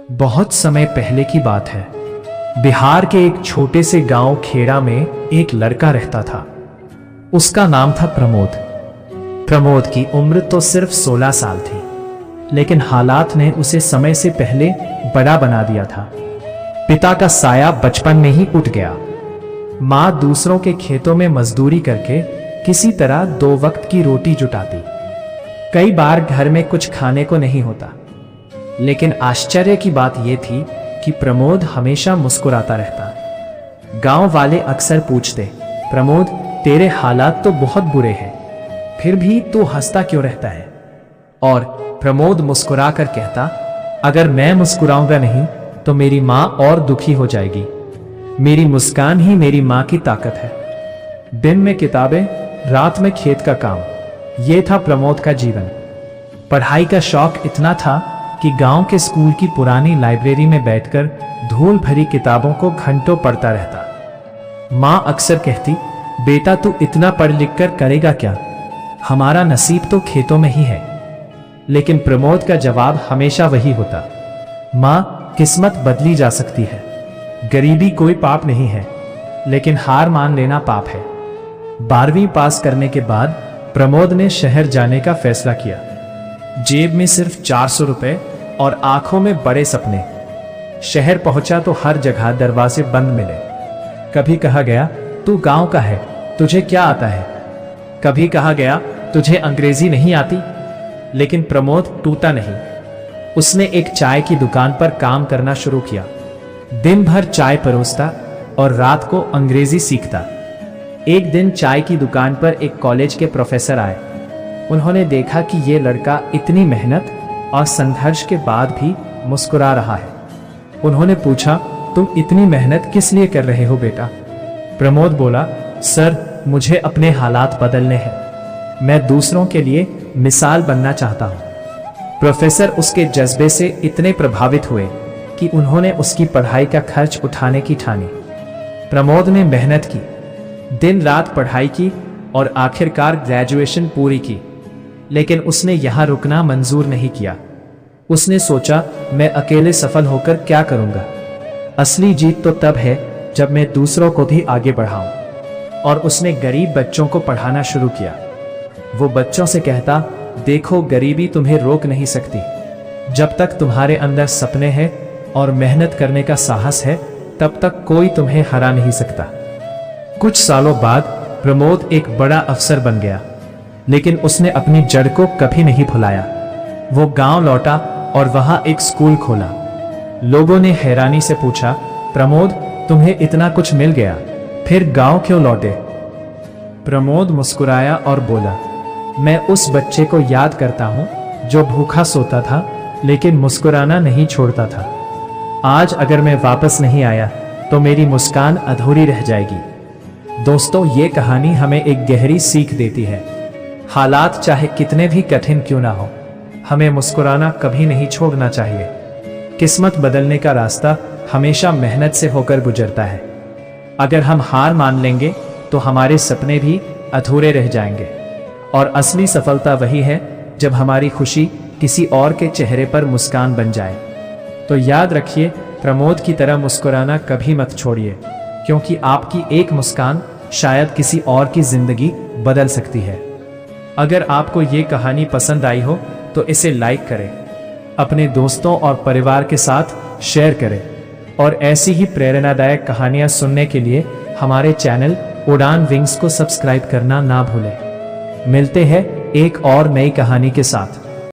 बहुत समय पहले की बात है। बिहार के एक छोटे से गांव खेड़ा में एक लड़का रहता था। उसका नाम था प्रमोद। प्रमोद की उम्र तो सिर्फ 16 साल थी, लेकिन हालात ने उसे समय से पहले बड़ा बना दिया था। पिता का साया बचपन में ही उठ गया। माँ दूसरों के खेतों में मजदूरी करके किसी तरह 2 वक्त की रोटी जुटाती। कई बार घर में कुछ खाने को नहीं होता, लेकिन आश्चर्य की बात यह थी कि प्रमोद हमेशा मुस्कुराता रहता। गांव वाले अक्सर पूछते, प्रमोद तेरे हालात तो बहुत बुरे हैं, फिर भी तू हंसता क्यों रहता है? और प्रमोद मुस्कुरा कर कहता, अगर मैं मुस्कुराऊंगा नहीं तो मेरी माँ और दुखी हो जाएगी। मेरी मुस्कान ही मेरी माँ की ताकत है। दिन में किताबें, रात में खेत का काम, यह था प्रमोद का जीवन। पढ़ाई का शौक इतना था कि गांव के स्कूल की पुरानी लाइब्रेरी में बैठकर धूल भरी किताबों को घंटों पढ़ता रहता। माँ अक्सर कहती, बेटा तू इतना पढ़ लिख कर करेगा क्या? हमारा नसीब तो खेतों में ही है। लेकिन प्रमोद का जवाब हमेशा वही होता, माँ किस्मत बदली जा सकती है। गरीबी कोई पाप नहीं है, लेकिन हार मान लेना पाप है। 12वीं पास करने के बाद प्रमोद ने शहर जाने का फैसला किया। जेब में सिर्फ 400 रुपए और आंखों में बड़े सपने। शहर पहुंचा तो हर जगह दरवाजे बंद मिले। कभी कहा गया, तू गांव का है, तुझे क्या आता है? कभी कहा गया, तुझे अंग्रेजी नहीं आती? लेकिन प्रमोद टूटा नहीं। उसने एक चाय की दुकान पर काम करना शुरू किया। दिन भर चाय परोसता और रात को अंग्रेजी सीखता। एक दिन चाय की दुकान पर एक कॉलेज के प्रोफेसर आए। उन्होंने देखा कि यह लड़का इतनी मेहनत और संघर्ष के बाद भी मुस्कुरा रहा है। उन्होंने पूछा, तुम इतनी मेहनत किस लिए कर रहे हो बेटा? प्रमोद बोला, सर मुझे अपने हालात बदलने हैं। मैं दूसरों के लिए मिसाल बनना चाहता हूँ। प्रोफेसर उसके जज्बे से इतने प्रभावित हुए कि उन्होंने उसकी पढ़ाई का खर्च उठाने की ठानी। प्रमोद ने मेहनत की, दिन रात पढ़ाई की और आखिरकार ग्रेजुएशन पूरी की। लेकिन उसने यहां रुकना मंजूर नहीं किया। उसने सोचा, मैं अकेले सफल होकर क्या करूंगा? असली जीत तो तब है जब मैं दूसरों को भी आगे बढ़ाऊं। और उसने गरीब बच्चों को पढ़ाना शुरू किया। वो बच्चों से कहता, देखो गरीबी तुम्हें रोक नहीं सकती। जब तक तुम्हारे अंदर सपने हैं और मेहनत करने का साहस है, तब तक कोई तुम्हें हरा नहीं सकता। कुछ सालों बाद प्रमोद एक बड़ा अफसर बन गया, लेकिन उसने अपनी जड़ को कभी नहीं भुलाया। वो गांव लौटा और वहां एक स्कूल खोला। लोगों ने हैरानी से पूछा, प्रमोद तुम्हें इतना कुछ मिल गया, फिर गांव क्यों लौटे? प्रमोद मुस्कुराया और बोला, मैं उस बच्चे को याद करता हूं जो भूखा सोता था लेकिन मुस्कुराना नहीं छोड़ता था। आज अगर मैं वापस नहीं आया तो मेरी मुस्कान अधूरी रह जाएगी। दोस्तों, ये कहानी हमें एक गहरी सीख देती है। हालात चाहे कितने भी कठिन क्यों ना हो, हमें मुस्कुराना कभी नहीं छोड़ना चाहिए। किस्मत बदलने का रास्ता हमेशा मेहनत से होकर गुजरता है। अगर हम हार मान लेंगे तो हमारे सपने भी अधूरे रह जाएंगे। और असली सफलता वही है जब हमारी खुशी किसी और के चेहरे पर मुस्कान बन जाए। तो याद रखिए, प्रमोद की तरह मुस्कुराना कभी मत छोड़िए, क्योंकि आपकी एक मुस्कान शायद किसी और की जिंदगी बदल सकती है। अगर आपको ये कहानी पसंद आई हो तो इसे लाइक करें, अपने दोस्तों और परिवार के साथ शेयर करें और ऐसी ही प्रेरणादायक कहानियां सुनने के लिए हमारे चैनल उड़ान विंग्स को सब्सक्राइब करना ना भूलें। मिलते हैं एक और नई कहानी के साथ।